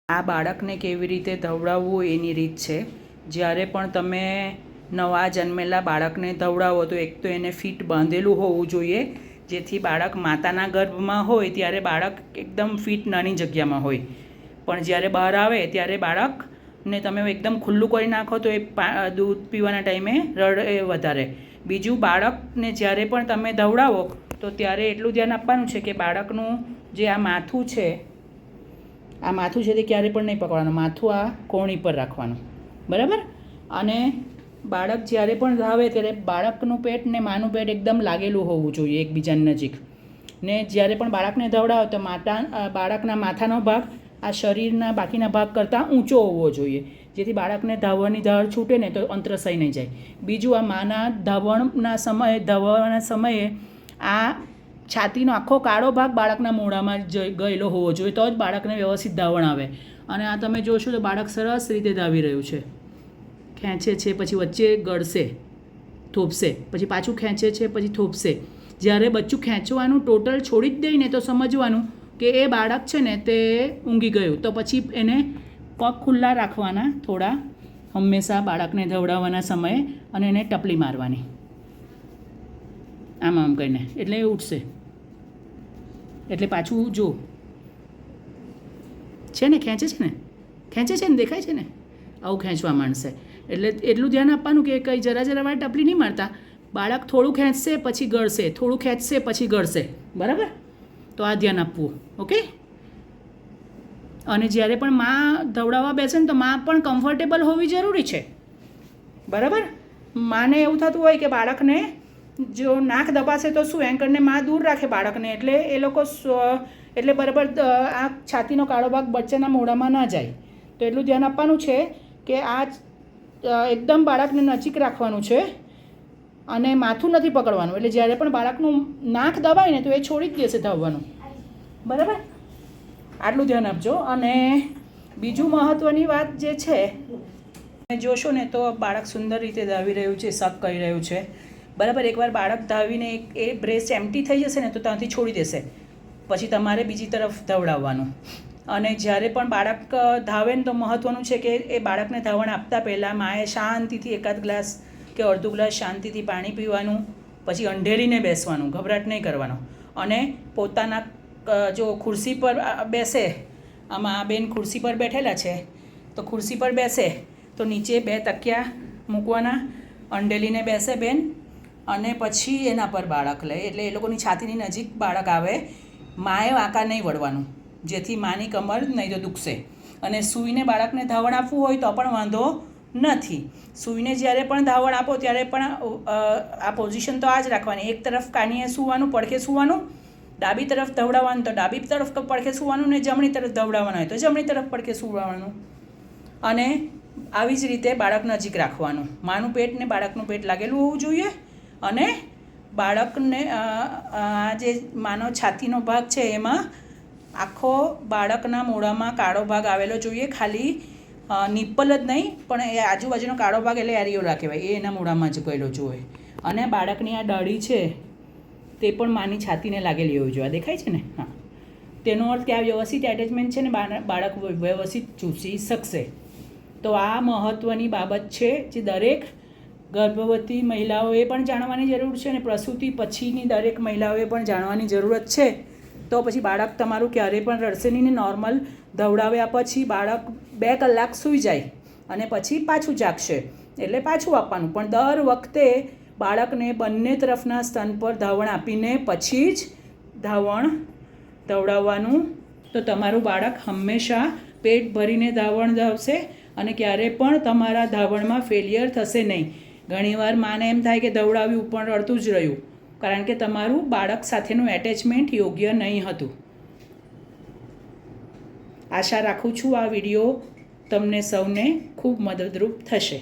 આ બાળકને કેવી રીતે ધવડાવવું એની રીત છે. જ્યારે પણ તમે નવા જન્મેલા બાળકને ધવડાવો તો એક તો એને ફીટ બાંધેલું હોવું જોઈએ, જેથી બાળક માતાના ગર્ભમાં હોય ત્યારે બાળક એકદમ ફીટ નાની જગ્યામાં હોય, પણ જ્યારે બહાર આવે ત્યારે બાળકને તમે એકદમ ખુલ્લું કરી નાખો તો એ દૂધ પીવાના ટાઈમે રડે વધારે. બીજું, બાળકને જ્યારે પણ તમે ધવડાવો તો ત્યારે એટલું ધ્યાન આપવાનું છે કે બાળકનું જે આ માથું છે તે ક્યારે પણ નહીં પકડવાનું, માથું આ કોણી પર રાખવાનું, બરાબર. અને બાળક જ્યારે પણ ધાવે ત્યારે બાળકનું પેટ ને માનું પેટ એકદમ લાગેલું હોવું જોઈએ એકબીજાની નજીક. ને જ્યારે પણ બાળકને ધવડાવો તો બાળકના માથાનો ભાગ આ શરીરના બાકીના ભાગ કરતાં ઊંચો હોવો જોઈએ, જેથી બાળકને ધાવવાની ધાર છૂટે ને તો અંતરસાઈ નહીં જાય. બીજું, આ માના ધાવવાના સમયે આ છાતીનો આખો કાળો ભાગ બાળકના મોઢામાં ગયેલો હોવો જોઈએ, તો જ બાળકને વ્યવસ્થિત ધાવણ આવે. અને આ તમે જોશો તો બાળક સરસ રીતે ધાવી રહ્યું છે. ખેંચે છે, પછી વચ્ચે ગળશે, થોપશે, પછી પાછું ખેંચે છે, પછી થોપશે. જ્યારે બચ્ચું ખેંચવાનું ટોટલ છોડી જ દઈને તો સમજવાનું કે એ બાળક છે ને તે ઊંઘી ગયું. તો પછી એને પગ ખુલ્લા રાખવાના થોડા હંમેશા બાળકને ધવડાવવાના સમયે, અને એને ટપલી મારવાની આમ કહીને, એટલે એ ઉઠશે. એટલે પાછું જો છે ને ખેંચે છે ને દેખાય છે ને, આવું ખેંચવા માંડશે. એટલે એટલું ધ્યાન આપવાનું કે કંઈ જરા વાર ટપલી નહીં મારતા. બાળક થોડું ખેંચશે પછી ગળશે, થોડું ખેંચશે પછી ગળશે, બરાબર. તો આ ધ્યાન આપવું, ઓકે. અને જ્યારે પણ માં ધવડાવવા બેસે ને તો માં પણ કમ્ફર્ટેબલ હોવી જરૂરી છે, બરાબર. માને એવું થતું હોય કે બાળકને જો નાક દબાશે તો શું, એમ કરીને માં દૂર રાખે બાળકને, એટલે એ લોકો એટલે બરાબર આ છાતીનો કાળો ભાગ બચ્ચાના મોઢામાં ના જાય. તો એટલું ધ્યાન આપવાનું છે કે આ એકદમ બાળકને નજીક રાખવાનું છે અને માથું નથી પકડવાનું. એટલે જ્યારે પણ બાળકનું નાક દબાય ને તો એ છોડી જ દેશે ધાવવાનું, બરાબર. આટલું ધ્યાન આપજો. અને બીજું મહત્ત્વની વાત જે છે, તમે જોશો ને તો બાળક સુંદર રીતે ધાવી રહ્યું છે, સક કરી રહ્યું છે, બરાબર. એકવાર બાળક ધાવીને એ બ્રેસ્ટ એમ્પ્ટી થઈ જશે ને તો ત્યાંથી છોડી દેશે, પછી તમારે બીજી તરફ ધવડાવવાનું. અને જ્યારે પણ બાળક ધાવે ને તો મહત્ત્વનું છે કે એ બાળકને ધાવણ આપતાં પહેલાં માએ શાંતિથી એકાદ ગ્લાસ કે અડધો ગ્લાસ શાંતિથી પાણી પીવાનું, પછી અંઢેરીને બેસવાનું, ગભરાટ નહીં કરવાનો. અને પોતાના જો ખુરશી પર બેસે, આમાં આ બેન ખુરશી પર બેઠેલા છે, તો ખુરશી પર બેસે તો નીચે 2 તકિયા મૂકવાના, અંઢેલીને બેસે બેન, અને પછી એના પર બાળક લે, એટલે એ લોકોની છાતીની નજીક બાળક આવે. માએ વાંકા નહીં વળવાનું, જેથી માની કમર નહીં તો દુખશે. અને સૂઈને બાળકને ધાવણ આપવું હોય તો પણ વાંધો નથી. સૂઈને જ્યારે પણ ધાવણ આપો ત્યારે પણ આ પોઝિશન તો આ જ રાખવાની, એક તરફ કાનીએ સૂવાનું, પડખે સૂવાનું, ડાબી તરફ ધવડાવવાનું તો ડાબી તરફ પડખે સૂવાનું, ને જમણી તરફ ધવડાવવાનું હોય તો જમણી તરફ પડખે સૂવાનું. અને આવી જ રીતે બાળક નજીક રાખવાનું. માનું પેટ ને બાળકનું પેટ લાગેલું હોવું જોઈએ. અને બાળકને આ જે માનો છાતીનો ભાગ છે એમાં આખો બાળકના મોઢામાં કાળો ભાગ આવેલો જોઈએ, ખાલી નિપ્પલ જ નહીં પણ એ આજુબાજુનો કાળો ભાગ એટલે એરિયોલા કહેવાય, એ એના મોઢામાં જ ગયેલો જોઈએ. અને બાળકની આ ડાળી છે તે પણ માની છાતીને લાગેલી હોવી જોઈએ, દેખાય છે ને. હા, તેનો અર્થ કે આ વ્યવસ્થિત એટેચમેન્ટ છે ને બાળક વ્યવસ્થિત ચૂસી શકશે. તો આ મહત્ત્વની બાબત છે જે દરેક ગર્ભવતી મહિલાઓએ પણ જાણવાની જરૂર છે, અને પ્રસૂતિ પછીની દરેક મહિલાઓએ પણ જાણવાની જરૂરત છે. તો પછી બાળક તમારું ક્યારેય પણ રડશે નહીં. ને નોર્મલ ધવડાવ્યા પછી બાળક 2 કલાક સૂઈ જાય અને પછી પાછું જાગશે, એટલે પાછું આપવાનું. પણ દર વખતે બાળકને બંને તરફના સ્તન પર ધાવણ આપીને પછી જ ધવડાવવાનું. તો તમારું બાળક હંમેશા પેટ ભરીને ધાવણ ધાવશે અને ક્યારેય પણ તમારા ધાવણમાં ફેલિયર થશે નહીં. ઘણીવાર માને એમ થાય કે ધવડાવ્યું પણ રડતું જ રહ્યું, કારણ કે તમારું બાળક સાથેનું એટેચમેન્ટ યોગ્ય નહીં હતું. આશા રાખું છું આ વિડીયો તમને સૌને ખૂબ મદદરૂપ થશે.